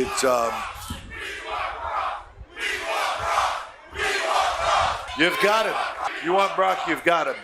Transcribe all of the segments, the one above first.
It's you've got him. You want Brock, you've got him.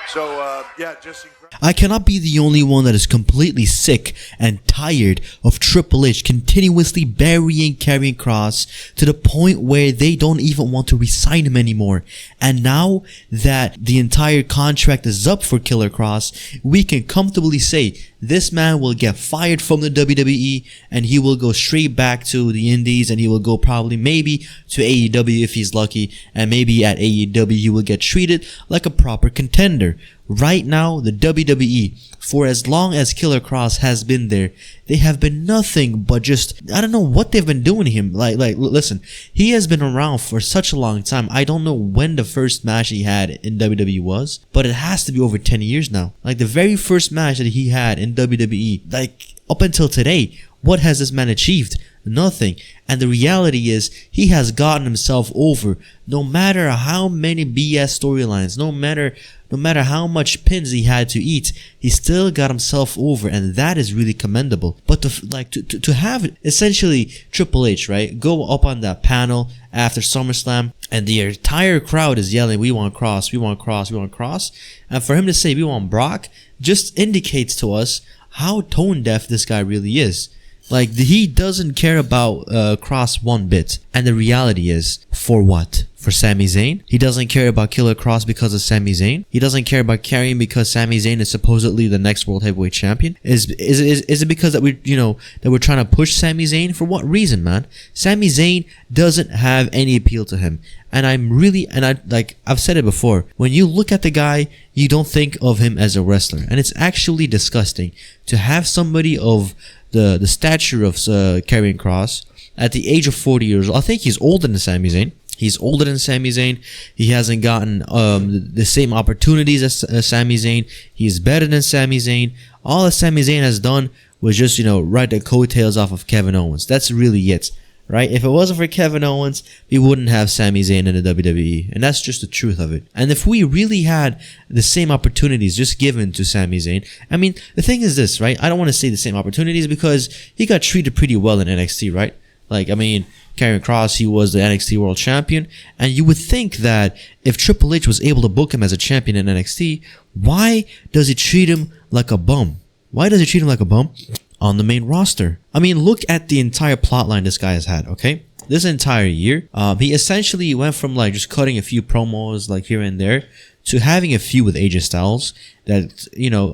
So yeah, just incredible. I cannot be the only one that is completely sick and tired of Triple H continuously burying Karrion Kross to the point where they don't even want to re-sign him anymore. And now that the entire contract is up for Killer Kross, we can comfortably say this man will get fired from the WWE and he will go straight back to the Indies, and he will go probably maybe to AEW if he's lucky, and maybe at AEW he will get treated like a proper contender. Right now, the WWE, for as long as Killer Kross has been there, they have been nothing but just, I don't know what they've been doing to him. Like, listen, he has been around for such a long time. I don't know when the first match he had in WWE was, but it has to be over 10 years now. Like, the very first match that he had in WWE, like, up until today, what has this man achieved? Nothing. And the reality is, he has gotten himself over. No matter how many BS storylines, no matter how much pins he had to eat, he still got himself over, and that is really commendable. But to have essentially Triple H, right, go up on that panel after SummerSlam, and the entire crowd is yelling, "We want Kross, we want Kross, we want Kross," and for him to say, "We want Brock," just indicates to us how tone deaf this guy really is. Like, he doesn't care about Kross one bit. And the reality is, for what? For Sami Zayn? He doesn't care about Killer Kross because of Sami Zayn? He doesn't care about Karrion because Sami Zayn is supposedly the next World Heavyweight Champion? Is it because that we're trying to push Sami Zayn? For what reason, man? Sami Zayn doesn't have any appeal to him. And I've said it before, when you look at the guy, you don't think of him as a wrestler. And it's actually disgusting to have somebody of the stature of Karrion Kross at the age of 40 years old. I think he's older than Sami Zayn. He's older than Sami Zayn. He hasn't gotten the same opportunities as Sami Zayn. He's better than Sami Zayn. All that Sami Zayn has done was just, ride the coattails off of Kevin Owens. That's really it. Right? If it wasn't for Kevin Owens, we wouldn't have Sami Zayn in the WWE. And that's just the truth of it. And if we really had the same opportunities just given to Sami Zayn, I mean, the thing is this, right? I don't want to say the same opportunities because he got treated pretty well in NXT, right? Like, I mean, Karrion Kross, he was the NXT World Champion. And you would think that if Triple H was able to book him as a champion in NXT, why does he treat him like a bum? Why does he treat him like a bum on the main roster? I mean, look at the entire plotline this guy has had, okay? This entire year, he essentially went from like just cutting a few promos like here and there to having a feud with AJ Styles that,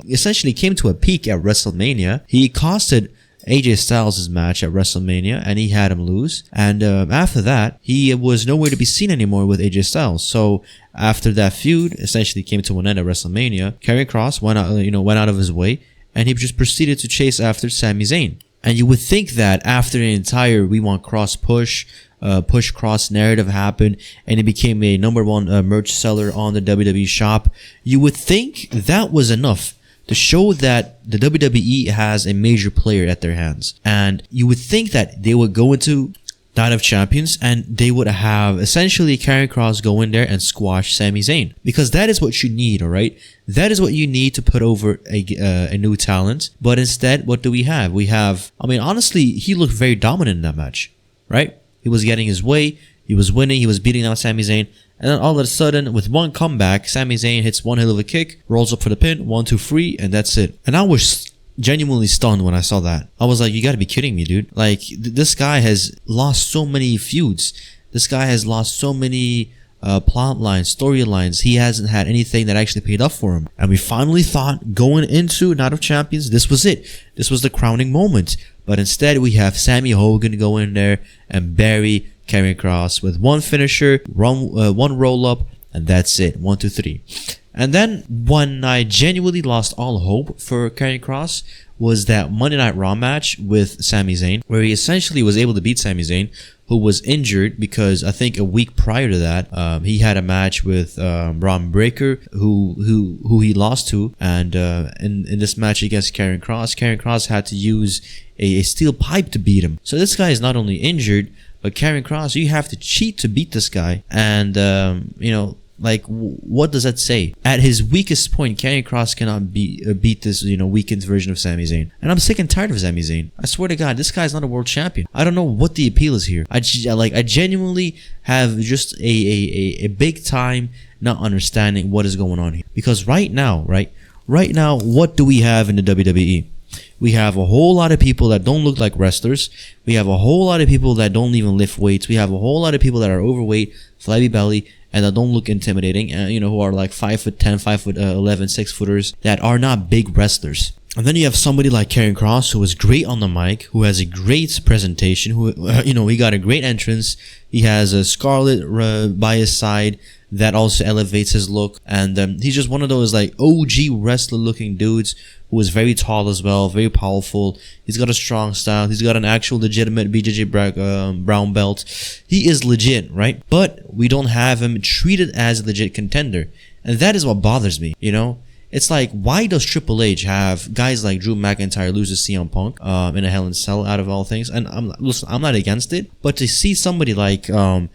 essentially came to a peak at WrestleMania. He costed AJ Styles' match at WrestleMania and he had him lose. And after that, he was nowhere to be seen anymore with AJ Styles. So after that feud essentially came to an end at WrestleMania, Karrion Kross went out of his way, and he just proceeded to chase after Sami Zayn. And you would think that after the entire We Want Kross push Kross narrative happened, and he became a #1 merch seller on the WWE shop, you would think that was enough to show that the WWE has a major player at their hands. And you would think that they would go into Night of Champions and they would have essentially Karrion Kross go in there and squash Sami Zayn, because that is what you need, alright? That is what you need to put over a new talent. But instead, what do we have? We have, I mean, honestly, he looked very dominant in that match, right? He was getting his way, he was winning, he was beating down Sami Zayn, and then all of a sudden, with one comeback, Sami Zayn hits one hell of a kick, rolls up for the pin, 1, 2, 3, and that's it. And I was genuinely stunned when I saw that. I was like, you gotta be kidding me, dude. Like, this guy has lost so many feuds. This guy has lost so many plot lines, storylines. He hasn't had anything that actually paid off for him. And we finally thought, going into Night of Champions, this was it. This was the crowning moment. But instead, we have Sammy Hogan go in there and bury Karrion Kross with one finisher, one roll-up, and that's it. 1, 2, 3. And then, when I genuinely lost all hope for Karrion Kross, was that Monday Night Raw match with Sami Zayn, where he essentially was able to beat Sami Zayn, who was injured because I think a week prior to that, he had a match with Braun Breaker, who he lost to, and in this match against Karrion Kross had to use a steel pipe to beat him. So this guy is not only injured, but Karrion Kross, you have to cheat to beat this guy, and Like, what does that say? At his weakest point, Karrion Kross cannot beat this, weakened version of Sami Zayn. And I'm sick and tired of Sami Zayn. I swear to God, this guy's not a world champion. I don't know what the appeal is here. I genuinely have just a big time not understanding what is going on here. Because right now, what do we have in the WWE? We have a whole lot of people that don't look like wrestlers. We have a whole lot of people that don't even lift weights. We have a whole lot of people that are overweight, flabby belly, and that don't look intimidating, who are like 5'10", 5'11", 6 footers that are not big wrestlers. And then you have somebody like Karrion Kross, who is great on the mic, who has a great presentation, who, he got a great entrance. He has a Scarlett by his side that also elevates his look. And he's just one of those like OG wrestler looking dudes who is very tall as well, very powerful. He's got a strong style. He's got an actual legitimate BJJ brown belt. He is legit, right? But we don't have him treated as a legit contender. And that is what bothers me, It's like, why does Triple H have guys like Drew McIntyre lose to CM Punk in a Hell in a Cell out of all things? And I'm not against it, but to see somebody like Drew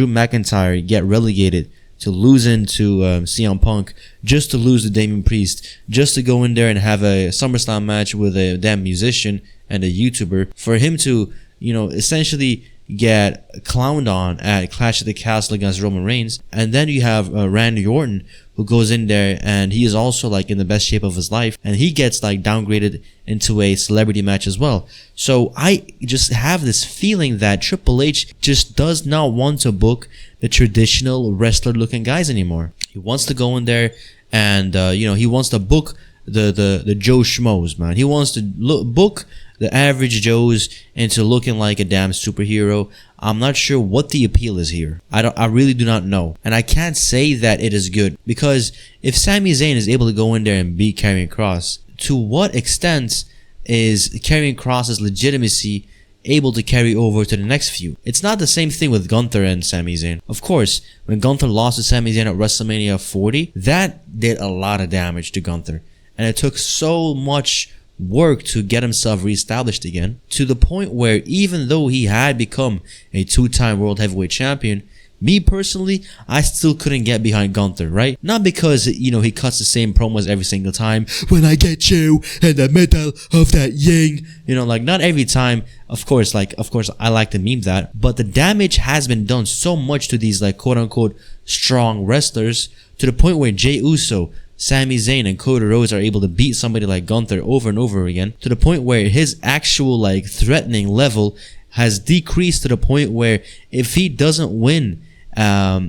McIntyre get relegated to losing to CM Punk just to lose to Damian Priest, just to go in there and have a SummerSlam match with a damn musician and a YouTuber, for him to essentially get clowned on at Clash of the Castle against Roman Reigns. And then you have Randy Orton, who goes in there and he is also like in the best shape of his life, and he gets like downgraded into a celebrity match as well. So I just have this feeling that Triple H just does not want to book the traditional wrestler looking guys anymore. He wants to go in there and he wants to book the Joe Schmoes, man. He wants to book the average Joes into looking like a damn superhero. I'm not sure what the appeal is here. I really do not know. And I can't say that it is good, because if Sami Zayn is able to go in there and beat Karrion Kross, to what extent is Karrion Kross's legitimacy able to carry over to the next feud? It's not the same thing with Gunther and Sami Zayn. Of course, when Gunther lost to Sami Zayn at WrestleMania 40, that did a lot of damage to Gunther. And it took so much work to get himself reestablished again, to the point where even though he had become a 2-time world heavyweight champion, me personally, I still couldn't get behind Gunther, right? Not because, he cuts the same promos every single time. When I get you in the middle of that yang, not every time. Of course, I like to meme that, but the damage has been done so much to these like quote unquote strong wrestlers, to the point where Jey Uso, Sami Zayn, and Cody Rhodes are able to beat somebody like Gunther over and over again, to the point where his actual like threatening level has decreased to the point where if he doesn't win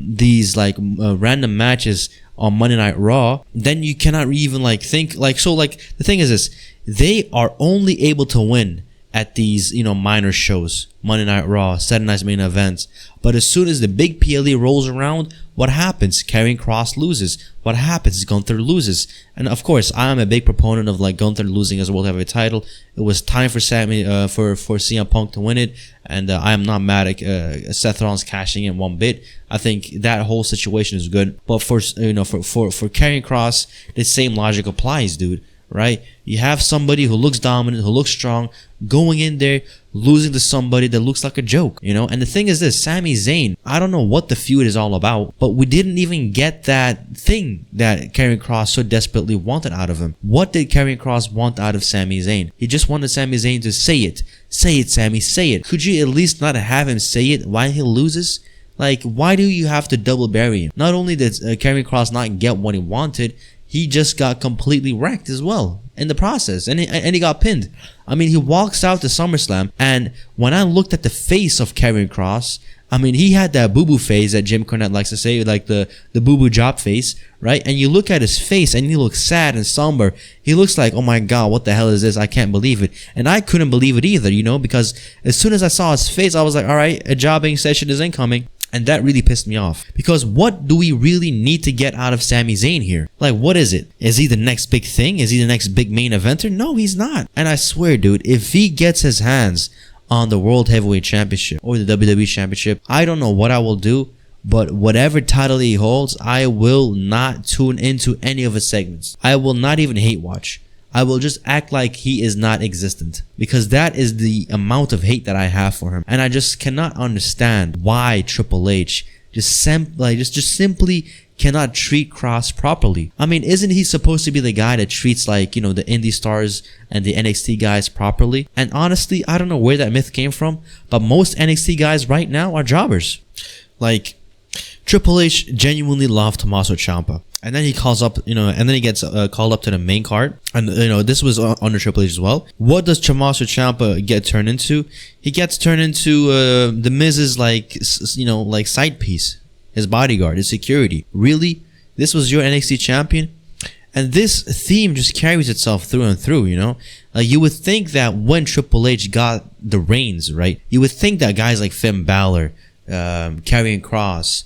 these like random matches on Monday Night Raw, then you cannot even like think like, so like the thing is this: they are only able to win at these minor shows, Monday Night Raw, Saturday Night's Main Events. But as soon as the big PLE rolls around, what happens? Karrion Kross loses. What happens? Gunther loses. And of course, I am a big proponent of like Gunther losing as a world heavyweight title. It was time for for CM Punk to win it, and I am not mad at Seth Rollins cashing in one bit. I think that whole situation is good. But for Karrion Kross, the same logic applies, dude. Right? You have somebody who looks dominant, who looks strong, going in there, losing to somebody that looks like a joke, And the thing is this: Sami Zayn, I don't know what the feud is all about, but we didn't even get that thing that Karrion Kross so desperately wanted out of him. What did Karrion Kross want out of Sami Zayn? He just wanted Sami Zayn to say it. Say it, Sami, say it. Could you at least not have him say it while he loses? Like, why do you have to double bury him? Not only did Karrion Kross not get what he wanted, he just got completely wrecked as well in the process, and he got pinned. I mean, he walks out to SummerSlam, and when I looked at the face of Karrion Kross, I mean, he had that boo-boo face that Jim Cornette likes to say, like the boo-boo job face, right? And you look at his face, and he looks sad and somber. He looks like, oh my God, what the hell is this? I can't believe it. And I couldn't believe it either, because as soon as I saw his face, I was like, all right, a jobbing session is incoming. And that really pissed me off, because what do we really need to get out of Sami Zayn here? Like, what is it? Is he the next big thing? Is he the next big main eventer? No, he's not. And I swear, dude, if he gets his hands on the World Heavyweight Championship or the WWE Championship, I don't know what I will do, but whatever title he holds, I will not tune into any of his segments. I will not even hate watch. I will just act like he is not existent, because that is the amount of hate that I have for him. And I just cannot understand why Triple H just simply cannot treat Kross properly. I mean, isn't he supposed to be the guy that treats like, you know, the indie stars and the NXT guys properly? And honestly, I don't know where that myth came from, but most NXT guys right now are jobbers. Like, Triple H genuinely loved Tommaso Ciampa. And then he calls up, you know, and then he gets called up to the main card. And, you know, this was under Triple H as well. What does Tommaso Ciampa get turned into? He gets turned into the Miz's, like, you know, like side piece. His bodyguard, his security. Really? This was your NXT champion? And this theme just carries itself through and through, you know? Like, you would think that when Triple H got the reins, right? You would think that guys like Finn Balor, Karrion Kross,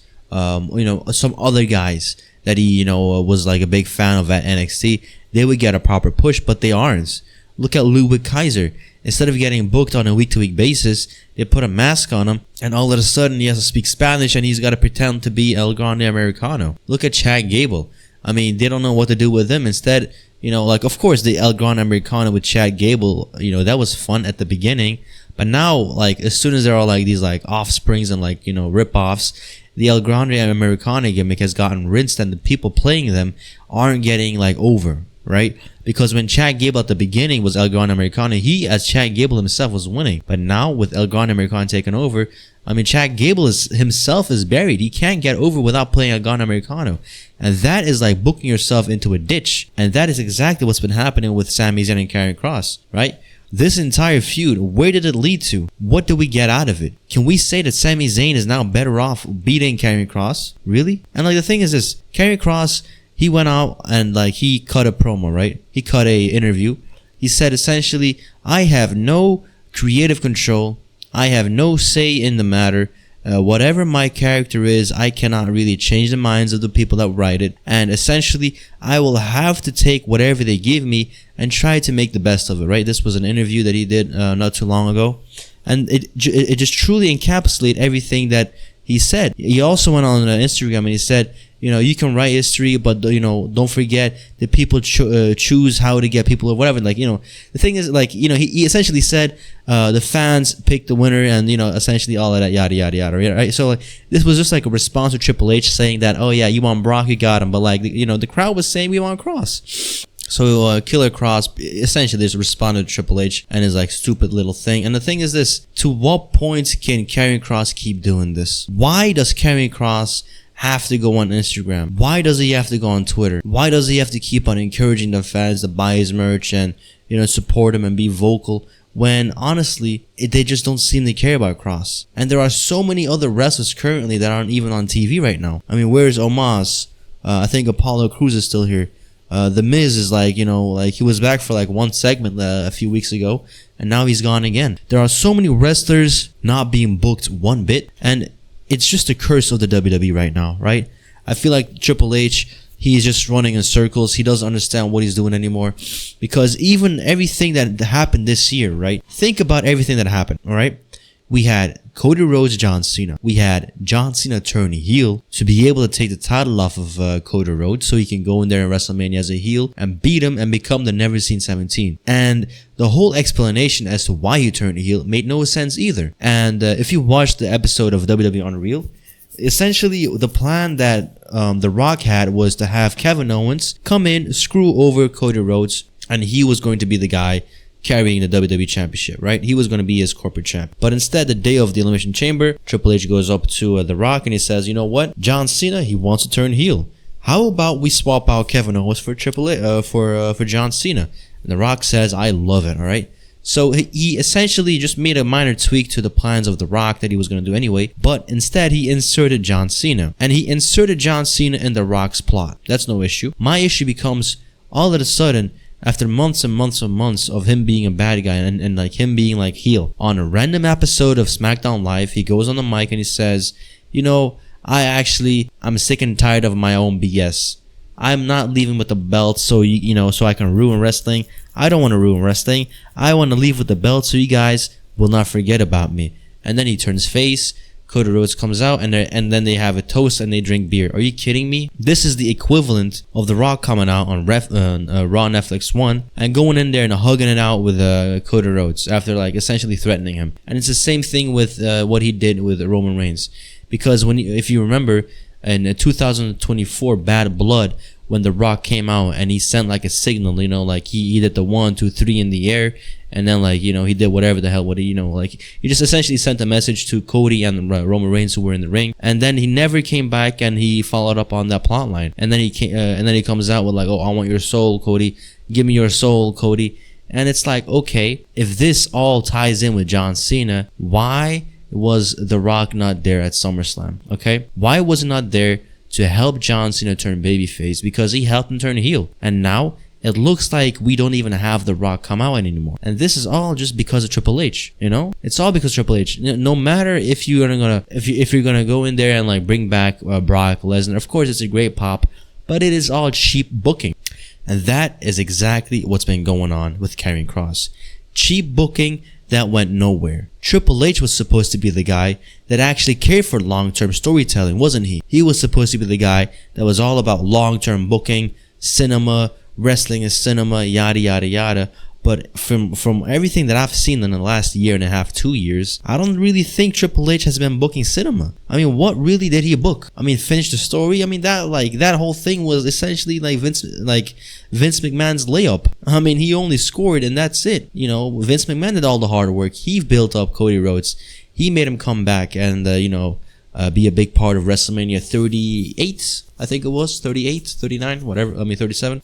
you know, some other guys that he, you know, was like a big fan of at NXT, they would get a proper push, but they aren't. Look at Ludwig Kaiser. Instead of getting booked on a week-to-week basis, they put a mask on him, and all of a sudden he has to speak Spanish and he's got to pretend to be El Grande Americano. Look at Chad Gable. I mean, they don't know what to do with him. Instead, you know, like, of course, the El Grande Americano with Chad Gable, you know, that was fun at the beginning. But now, like, as soon as there are, like, these, like, offsprings and, like, you know, rip-offs, the El Grande Americano gimmick has gotten rinsed and the people playing them aren't getting, like, over, right? Because when Chad Gable at the beginning was El Grande Americano, he, as Chad Gable himself, was winning. But now, with El Grande Americano taking over, I mean, Chad Gable himself is buried. He can't get over without playing El Grande Americano. And that is like booking yourself into a ditch. And that is exactly what's been happening with Sami Zayn and Karrion Kross, right? This entire feud, where did it lead to? What do we get out of it? Can we say that Sami Zayn is now better off beating Karrion Kross? Really? And like, the thing is this, Karrion Kross, he went out and like he cut a promo, right? He cut a interview. He said essentially, I have no creative control. I have no say in the matter. Whatever my character is, I cannot really change the minds of the people that write it. And essentially, I will have to take whatever they give me and try to make the best of it, right? This was an interview that he did not too long ago. And it just truly encapsulated everything that he said. He also went on Instagram and he said, you know, you can write history, but, you know, don't forget that people choose how to get people or whatever. Like, you know, the thing is, like, you know, he essentially said the fans pick the winner and, you know, essentially all of that, yada, yada, yada, right? So, like, this was just like a response to Triple H saying that, oh, yeah, you want Brock, you got him. But, like, you know, the crowd was saying we want Kross. So Killer Kross essentially just responded to Triple H and his like stupid little thing. And the thing is this, to what point can Karrion Kross keep doing this? Why does Karrion Kross have to go on Instagram? Why does he have to go on Twitter? Why does he have to keep on encouraging the fans to buy his merch and, you know, support him and be vocal, when honestly they just don't seem to care about Kross? And there are so many other wrestlers currently that aren't even on TV right now. I mean, where's Omos? I think Apollo Crews is still here. The Miz is like, you know, like he was back for like one segment a few weeks ago and now he's gone again. There are so many wrestlers not being booked one bit, and it's just a curse of the WWE right now, right? I feel like Triple H, he's just running in circles. He doesn't understand what he's doing anymore, because even everything that happened this year, right? Think about everything that happened, all right? We had Cody Rhodes, John Cena. We had John Cena turn heel to be able to take the title off of Cody Rhodes so he can go in there in WrestleMania as a heel and beat him and become the Never Seen 17. And the whole explanation as to why he turned heel made no sense either. And if you watched the episode of WWE Unreal, essentially the plan that The Rock had was to have Kevin Owens come in, screw over Cody Rhodes, and he was going to be the guy carrying the WWE Championship, right? He was going to be his corporate champ. But instead, the day of the Elimination Chamber, Triple H goes up to The Rock and he says, you know what? John Cena, he wants to turn heel. How about we swap out Kevin Owens for for John Cena? And The Rock says, I love it, all right? So he essentially just made a minor tweak to the plans of The Rock that he was going to do anyway, but instead he inserted John Cena. And he inserted John Cena in The Rock's plot. That's no issue. My issue becomes, all of a sudden, after months and months and months of him being a bad guy and like him being like heel, on a random episode of SmackDown Live, he goes on the mic and he says, you know, I'm sick and tired of my own BS. I'm not leaving with the belt so so I can ruin wrestling. I don't want to ruin wrestling. I want to leave with the belt so you guys will not forget about me. And then he turns face. Cody Rhodes comes out and then they have a toast and they drink beer. Are you kidding me? This is the equivalent of The Rock coming out on Raw Netflix 1 and going in there and hugging it out with Cody Rhodes after like essentially threatening him. And it's the same thing with what he did with Roman Reigns. Because if you remember, in 2024 Bad Blood, when The Rock came out and he sent like a signal, you know, like he did the 1, 2, 3 in the air, and then like, you know, he did whatever the hell, you know, like he just essentially sent a message to Cody and Roman Reigns, who were in the ring, and then he never came back and he followed up on that plot line, and then he comes out with like, oh, I want your soul, Cody, give me your soul, Cody. And it's like, okay, if this all ties in with John Cena, why was The Rock not there at SummerSlam? Okay, why was he not there to help John Cena turn babyface? Because he helped him turn heel, and now it looks like we don't even have The Rock come out anymore. And this is all just because of Triple H, you know? It's all because of Triple H. No matter if you're gonna go in there and like bring back Brock Lesnar, of course it's a great pop, but it is all cheap booking. And that is exactly what's been going on with Karrion Kross. Cheap booking that went nowhere. Triple H was supposed to be the guy that actually cared for long-term storytelling, wasn't he? He was supposed to be the guy that was all about long-term booking, cinema, wrestling is cinema, yada yada yada. But from everything that I've seen in the last year and a half, 2 years, I don't really think Triple H has been booking cinema. I mean, what really did he book? I mean, finish the story. I mean, that whole thing was essentially like Vince McMahon's layup. I mean, he only scored and that's it. You know, Vince McMahon did all the hard work. He built up Cody Rhodes. He made him come back and be a big part of WrestleMania 38. I think it was 38, 39, whatever. 37.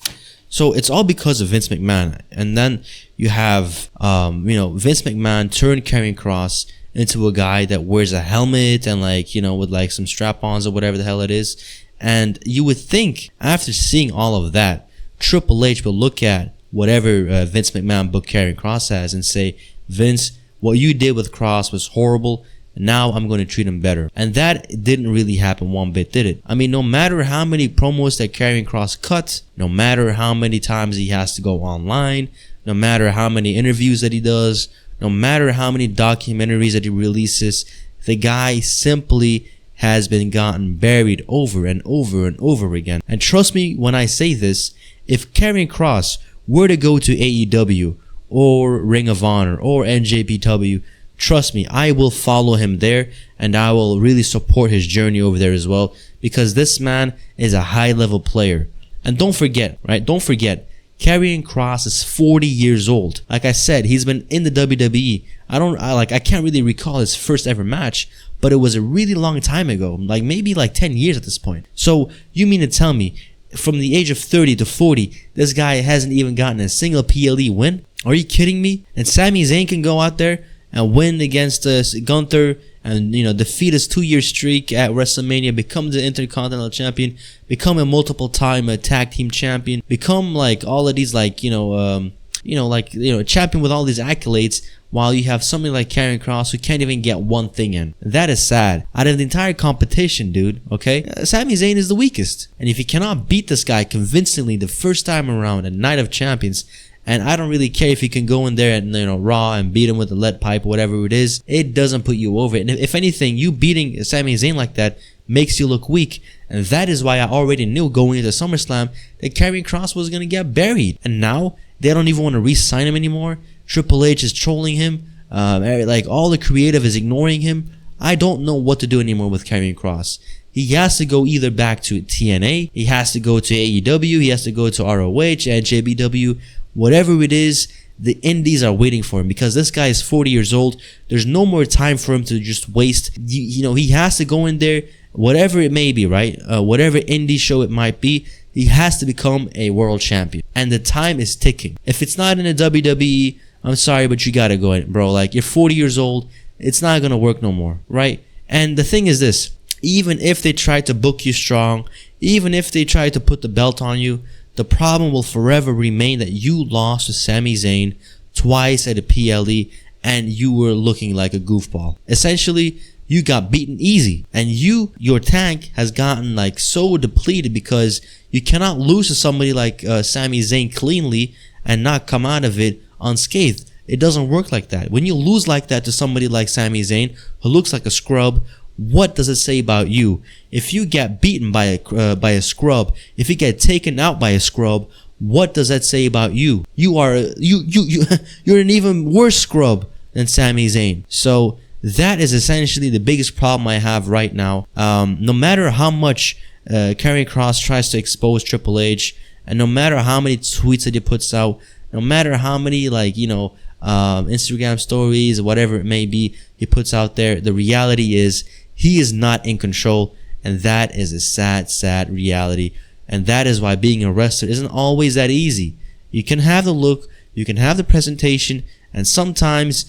So it's all because of Vince McMahon. And then you have, Vince McMahon turned Karrion Kross into a guy that wears a helmet and with like some strap-ons or whatever the hell it is. And you would think after seeing all of that, Triple H will look at whatever Vince McMahon booked Karrion Kross as and say, Vince, what you did with Kross was horrible. Now I'm going to treat him better. And that didn't really happen one bit, did it? I mean, no matter how many promos that Karrion Kross cut, no matter how many times he has to go online, no matter how many interviews that he does, no matter how many documentaries that he releases, the guy simply has been gotten buried over and over and over again. And trust me when I say this, if Karrion Kross were to go to AEW or Ring of Honor or NJPW, trust me, I will follow him there and I will really support his journey over there as well, because this man is a high-level player. And don't forget, Karrion Kross is 40 years old. Like I said, he's been in the WWE. I can't really recall his first ever match, but it was a really long time ago, maybe 10 years at this point. So you mean to tell me from the age of 30 to 40, this guy hasn't even gotten a single PLE win? Are you kidding me? And Sami Zayn can go out there and win against Gunther and defeat his 2-year streak at WrestleMania, become the Intercontinental Champion, become a multiple-time tag team champion, become all of these champion with all these accolades, while you have somebody like Karrion Kross who can't even get one thing in. That is sad. Out of the entire competition, dude, okay, Sami Zayn is the weakest. And if you cannot beat this guy convincingly the first time around at Night of Champions, and I don't really care if you can go in there and Raw and beat him with a lead pipe or whatever it is, it doesn't put you over. And if anything, you beating Sami Zayn like that makes you look weak. And that is why I already knew going into SummerSlam that Karrion Kross was gonna get buried. And now they don't even want to re-sign him anymore. Triple H is trolling him. All the creative is ignoring him. I don't know what to do anymore with Karrion Kross. He has to go either back to TNA, he has to go to AEW, he has to go to ROH and JBW. Whatever it is, the indies are waiting for him, because this guy is 40 years old. There's no more time for him to just waste. He has to go in there, whatever it may be, right? Whatever indie show it might be, he has to become a world champion. And the time is ticking. If it's not in the WWE, I'm sorry, but you gotta go in, bro. You're 40 years old. It's not gonna work no more, right? And the thing is this, even if they try to book you strong, even if they try to put the belt on you, the problem will forever remain that you lost to Sami Zayn twice at a PLE and you were looking like a goofball. Essentially, you got beaten easy, and your tank has gotten so depleted because you cannot lose to somebody like Sami Zayn cleanly and not come out of it unscathed. It doesn't work like that. When you lose like that to somebody like Sami Zayn, who looks like a scrub, what does it say about you? If you get beaten by a scrub, if you get taken out by a scrub, what does that say about you? You're an even worse scrub than Sami Zayn. So That is essentially the biggest problem I have right now. No matter how much Karrion Kross tries to expose Triple H, and no matter how many tweets that he puts out, no matter how many Instagram stories or whatever it may be he puts out there, the reality is he is not in control, and that is a sad reality. And that is why being a wrestler isn't always that easy. You can have the look, you can have the presentation, and sometimes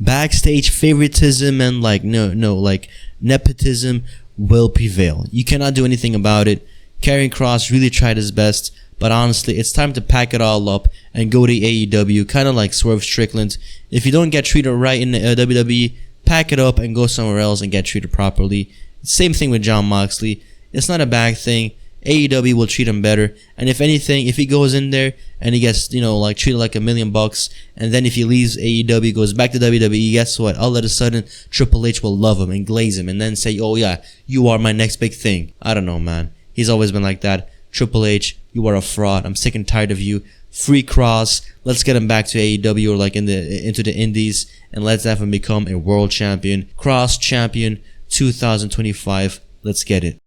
backstage favoritism and nepotism will prevail. You cannot do anything about it. Karrion Kross really tried his best, but honestly, it's time to pack it all up and go to AEW, kind of like Swerve Strickland. If you don't get treated right in the WWE, pack it up and go somewhere else and get treated properly. Same thing with Jon Moxley. It's not a bad thing. AEW will treat him better, and if anything, if he goes in there and he gets treated like $1 million, and then if he leaves AEW, goes back to WWE, guess what? All of a sudden Triple H will love him and glaze him and then say, oh yeah, you are my next big thing. I don't know, man. He's always been like that. Triple H, you are a fraud. I'm sick and tired of you. Free Kross. Let's get him back to AEW or into the indies, and let's have him become a world champion. Kross champion 2025. Let's get it.